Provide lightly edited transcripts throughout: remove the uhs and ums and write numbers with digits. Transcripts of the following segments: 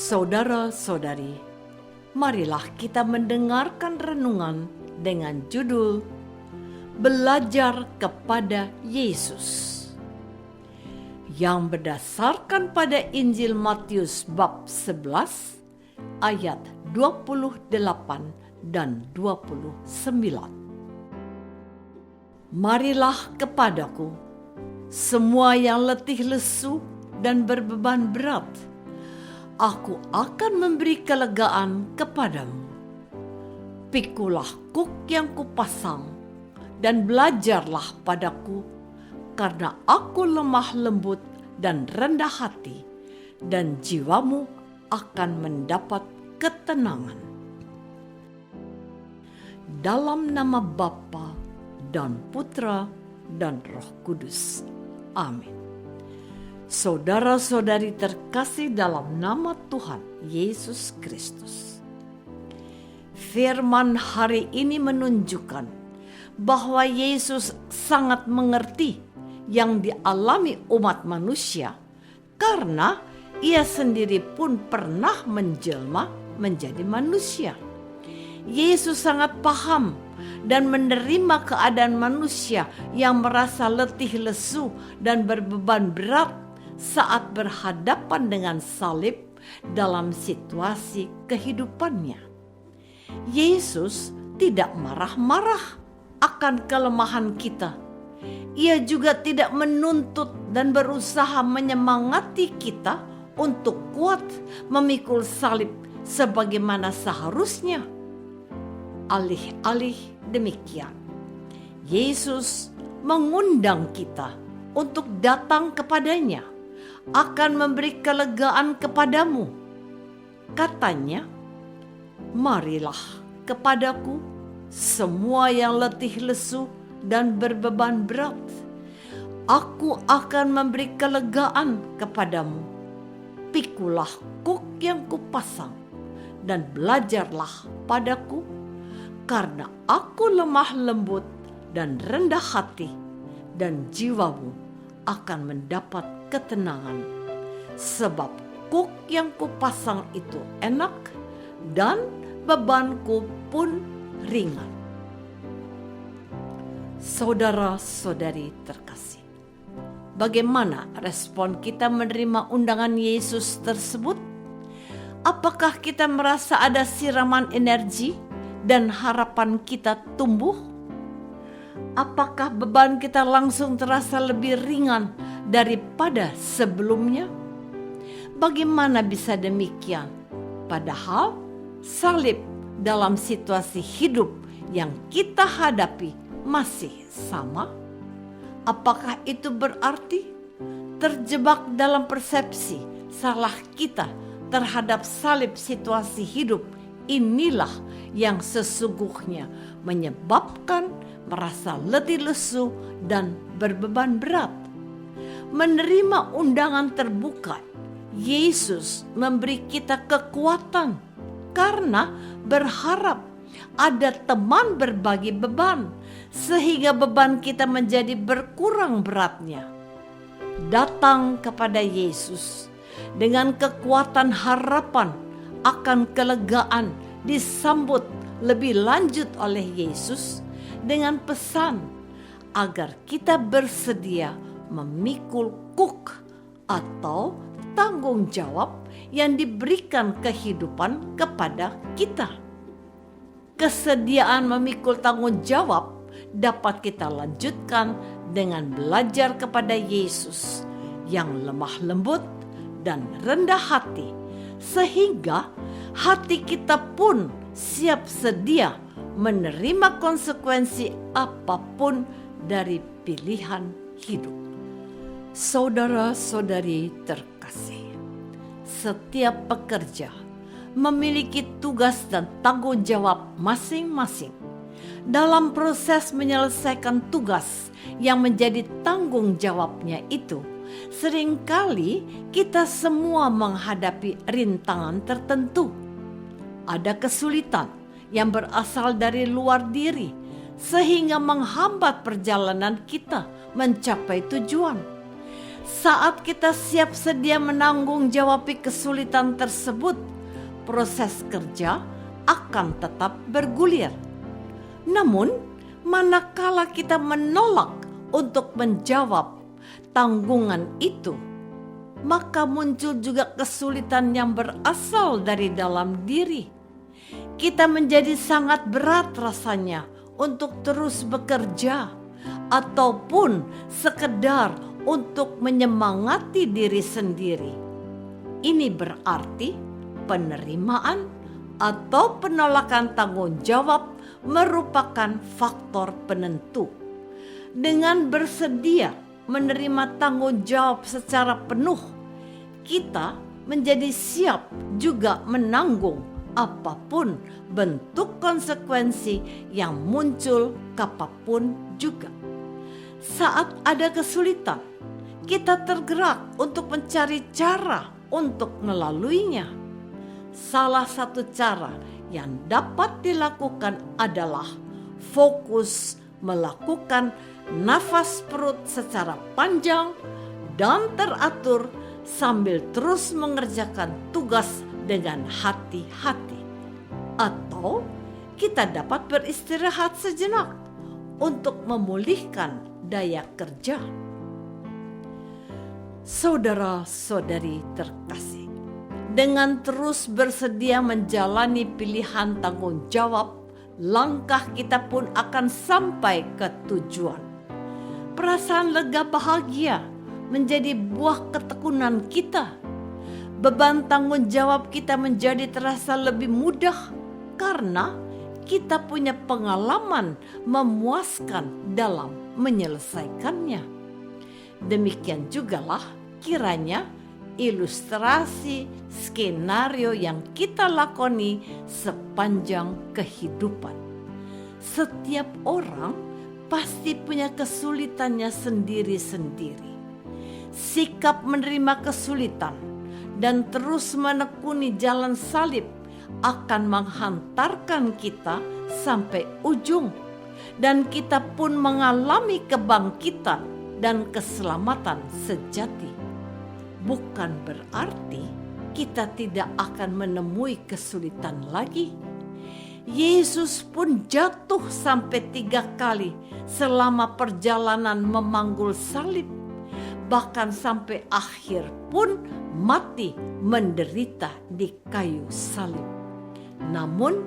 Saudara-saudari, marilah kita mendengarkan renungan dengan judul Belajar kepada Yesus, yang berdasarkan pada Injil Matius bab 11 ayat 28 dan 29. Marilah kepadaku, semua yang letih lesu dan berbeban berat, aku akan memberi kelegaan kepadamu. Pikulah kuk yang kupasang dan belajarlah padaku, karena aku lemah lembut dan rendah hati, dan jiwamu akan mendapat ketenangan. Dalam nama Bapa dan Putra dan Roh Kudus. Amin. Saudara-saudari terkasih dalam nama Tuhan Yesus Kristus. Firman hari ini menunjukkan bahwa Yesus sangat mengerti yang dialami umat manusia, karena ia sendiri pun pernah menjelma menjadi manusia. Yesus sangat paham dan menerima keadaan manusia yang merasa letih lesu dan berbeban berat saat berhadapan dengan salib dalam situasi kehidupannya. Yesus tidak marah-marah akan kelemahan kita. Ia juga tidak menuntut dan berusaha menyemangati kita untuk kuat memikul salib sebagaimana seharusnya. Alih-alih demikian, Yesus mengundang kita untuk datang kepadanya, akan memberi kelegaan kepadamu. Katanya, marilah kepadaku semua yang letih lesu dan berbeban berat, aku akan memberi kelegaan kepadamu. Pikulah kuk yang kupasang dan belajarlah padaku, karena aku lemah lembut dan rendah hati, dan jiwamu akan mendapat ketenangan. Sebab kuk yang kupasang itu enak dan bebanku pun ringan. Saudara-saudari terkasih, bagaimana respon kita menerima undangan Yesus tersebut? Apakah kita merasa ada siraman energi dan harapan kita tumbuh? Apakah beban kita langsung terasa lebih ringan daripada sebelumnya? Bagaimana bisa demikian? Padahal salib dalam situasi hidup yang kita hadapi masih sama. Apakah itu berarti terjebak dalam persepsi salah kita terhadap salib situasi hidup inilah yang sesungguhnya menyebabkan merasa letih lesu dan berbeban berat? Menerima undangan terbuka, Yesus memberi kita kekuatan karena berharap ada teman berbagi beban, sehingga beban kita menjadi berkurang beratnya. Datang kepada Yesus dengan kekuatan harapan akan kelegaan, disambut lebih lanjut oleh Yesus dengan pesan agar kita bersedia memikul kuk atau tanggung jawab yang diberikan kehidupan kepada kita. Kesediaan memikul tanggung jawab dapat kita lanjutkan dengan belajar kepada Yesus yang lemah lembut dan rendah hati, sehingga hati kita pun siap sedia menerima konsekuensi apapun dari pilihan hidup. Saudara-saudari terkasih, setiap pekerja memiliki tugas dan tanggung jawab masing-masing. Dalam proses menyelesaikan tugas yang menjadi tanggung jawabnya itu, seringkali kita semua menghadapi rintangan tertentu. Ada kesulitan yang berasal dari luar diri, sehingga menghambat perjalanan kita mencapai tujuan. Saat kita siap sedia menanggung jawab kesulitan tersebut, proses kerja akan tetap bergulir. Namun, manakala kita menolak untuk menjawab tanggungan itu, maka muncul juga kesulitan yang berasal dari dalam diri. Kita menjadi sangat berat rasanya untuk terus bekerja ataupun sekedar untuk menyemangati diri sendiri. Ini berarti penerimaan atau penolakan tanggung jawab merupakan faktor penentu. Dengan bersedia menerima tanggung jawab secara penuh, kita menjadi siap juga menanggung apapun bentuk konsekuensi yang muncul kapanpun juga. Saat ada kesulitan, kita tergerak untuk mencari cara untuk melaluinya. Salah satu cara yang dapat dilakukan adalah fokus melakukan nafas perut secara panjang dan teratur sambil terus mengerjakan tugas dengan hati-hati. Atau kita dapat beristirahat sejenak untuk memulihkan daya kerja. Saudara-saudari terkasih, dengan terus bersedia menjalani pilihan tanggung jawab, langkah kita pun akan sampai ke tujuan. Perasaan lega bahagia menjadi buah ketekunan kita. Beban tanggung jawab kita menjadi terasa lebih mudah karena kita punya pengalaman memuaskan dalam menyelesaikannya. Demikian jugalah kiranya ilustrasi skenario yang kita lakoni sepanjang kehidupan. Setiap orang pasti punya kesulitannya sendiri-sendiri. Sikap menerima kesulitan dan terus menekuni jalan salib akan menghantarkan kita sampai ujung, dan kita pun mengalami kebangkitan dan keselamatan sejati. Bukan berarti kita tidak akan menemui kesulitan lagi. Yesus pun jatuh sampai 3 kali selama perjalanan memanggul salib. Bahkan sampai akhir pun mati menderita di kayu salib. Namun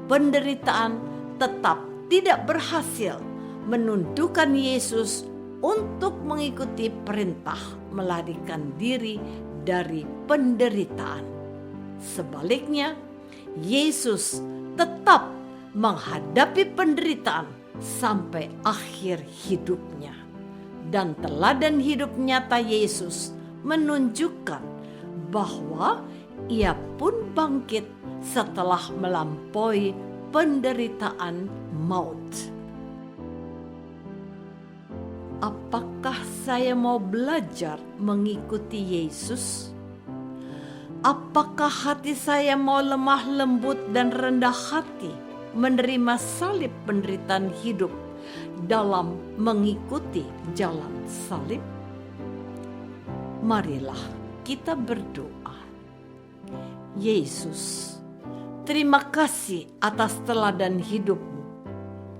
penderitaan tetap tidak berhasil menundukkan Yesus untuk mengikuti perintah melarikan diri dari penderitaan. Sebaliknya, Yesus tetap menghadapi penderitaan sampai akhir hidupnya. Dan teladan hidup nyata Yesus menunjukkan bahwa ia pun bangkit setelah melampaui penderitaan maut. Apakah saya mau belajar mengikuti Yesus? Apakah hati saya mau lemah lembut dan rendah hati menerima salib penderitaan hidup dalam mengikuti jalan salib? Marilah kita berdoa. Yesus, terima kasih atas teladan hidup-Mu.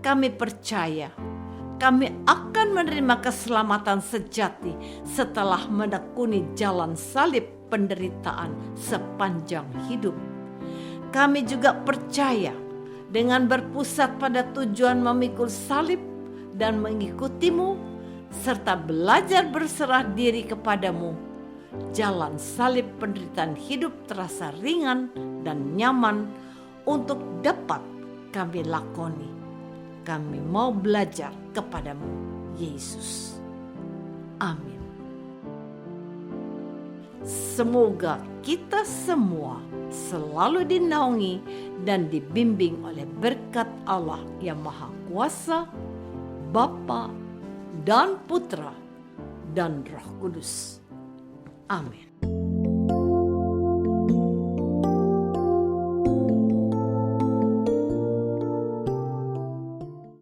Kami percaya kami akan menerima keselamatan sejati setelah menekuni jalan salib penderitaan sepanjang hidup. Kami juga percaya dengan berpusat pada tujuan memikul salib dan mengikuti-Mu, serta belajar berserah diri kepadamu, jalan salib penderitaan hidup terasa ringan dan nyaman untuk dapat kami lakoni. Kami mau belajar kepadamu, Yesus. Amin. Semoga kita semua selalu dinaungi dan dibimbing oleh berkat Allah yang Maha Kuasa, Bapa dan Putra dan Roh Kudus. Amin.